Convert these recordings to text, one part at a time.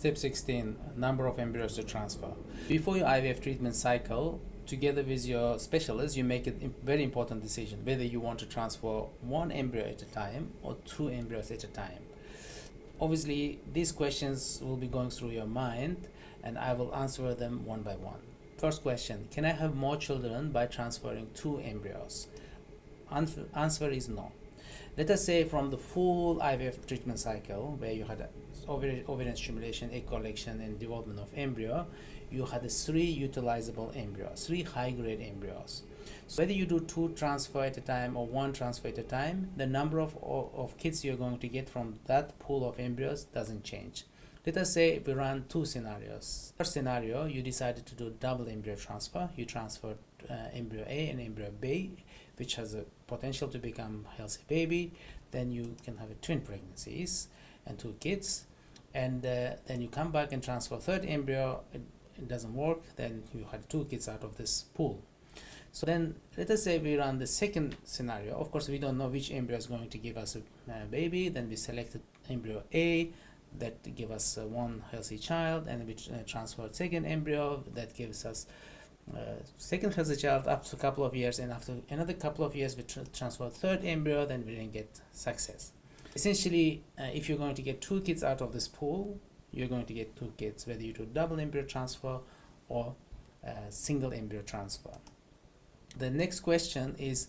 Step 16, number of embryos to transfer. Before your IVF treatment cycle, together with your specialist, you make a very important decision whether you want to transfer one embryo at a time or two embryos at a time. Obviously, these questions will be going through your mind and I will answer them one by one. First question, can I have more children by transferring two embryos? Answer is no. Let us say from the full IVF treatment cycle, where you had ovarian stimulation, egg collection, and development of embryo, you had three utilizable embryos, three high-grade embryos. So whether you do two transfer at a time or one transfer at a time, the number of kids you're going to get from that pool of embryos doesn't change. Let us say we run two scenarios. First scenario, you decided to do double embryo transfer. You transferred embryo A and embryo B, which has a potential to become a healthy baby. Then you can have twin pregnancies and two kids. And then you come back and transfer third embryo. It doesn't work. Then you had two kids out of this pool. So then let us say we run the second scenario. Of course, we don't know which embryo is going to give us a baby. Then we selected embryo A that give us one healthy child, and we transferred second embryo that gives us second healthy child up to a couple of years, and after another couple of years we transfer third embryo, then we didn't get success. Essentially, if you're going to get two kids out of this pool, you're going to get two kids, whether you do double embryo transfer or single embryo transfer. The next question is,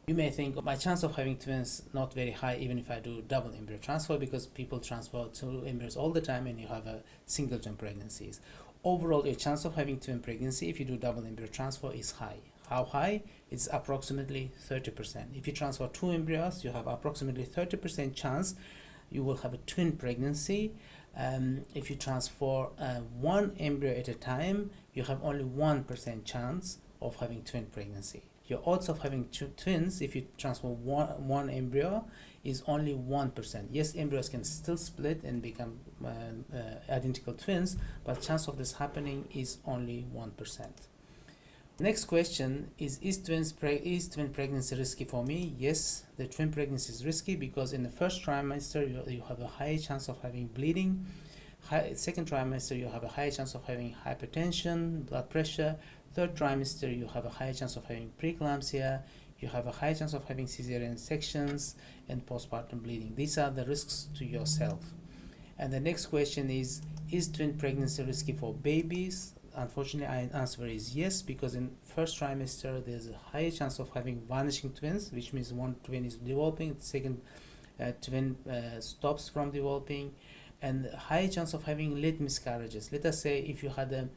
you may think my chance of having twins not very high even if I do double embryo transfer, because people transfer two embryos all the time and you have a singleton pregnancies. Overall, your chance of having twin pregnancy if you do double embryo transfer is high. How high? It's approximately 30%. If you transfer two embryos, you have approximately 30% chance you will have a twin pregnancy. If you transfer one embryo at a time, you have only 1% chance of having twin pregnancy. Your odds of having twins, if you transfer one embryo, is only 1%. Yes, embryos can still split and become identical twins, but chance of this happening is only 1%. Next question is twin pregnancy risky for me? Yes, the twin pregnancy is risky because in the first trimester you have a high chance of having bleeding. Second trimester you have a high chance of having hypertension, blood pressure. Third trimester you have a high chance of having preeclampsia. You have a high chance of having cesarean sections and postpartum bleeding. These are the risks to yourself. And the next question is twin pregnancy risky for babies? Unfortunately, our answer is yes, because in first trimester there's a high chance of having vanishing twins, which means one twin is developing, the second twin stops from developing, and high chance of having late miscarriages. Let us say if you had a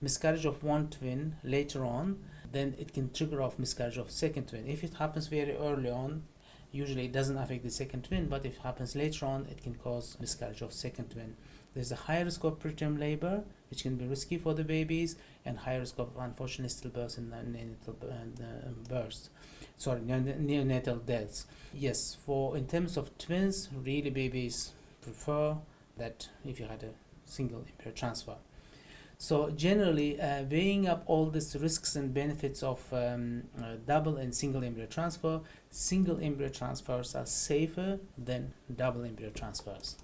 miscarriage of one twin later on, then it can trigger off miscarriage of second twin. If it happens very early on, usually it doesn't affect the second twin, but if it happens later on, it can cause miscarriage of second twin. There's a high risk of preterm labor, which can be risky for the babies, and high risk of unfortunately stillbirths and neonatal deaths. Yes, in terms of twins, really babies prefer that if you had a single embryo transfer. So generally, weighing up all these risks and benefits of double and single embryo transfer, single embryo transfers are safer than double embryo transfers.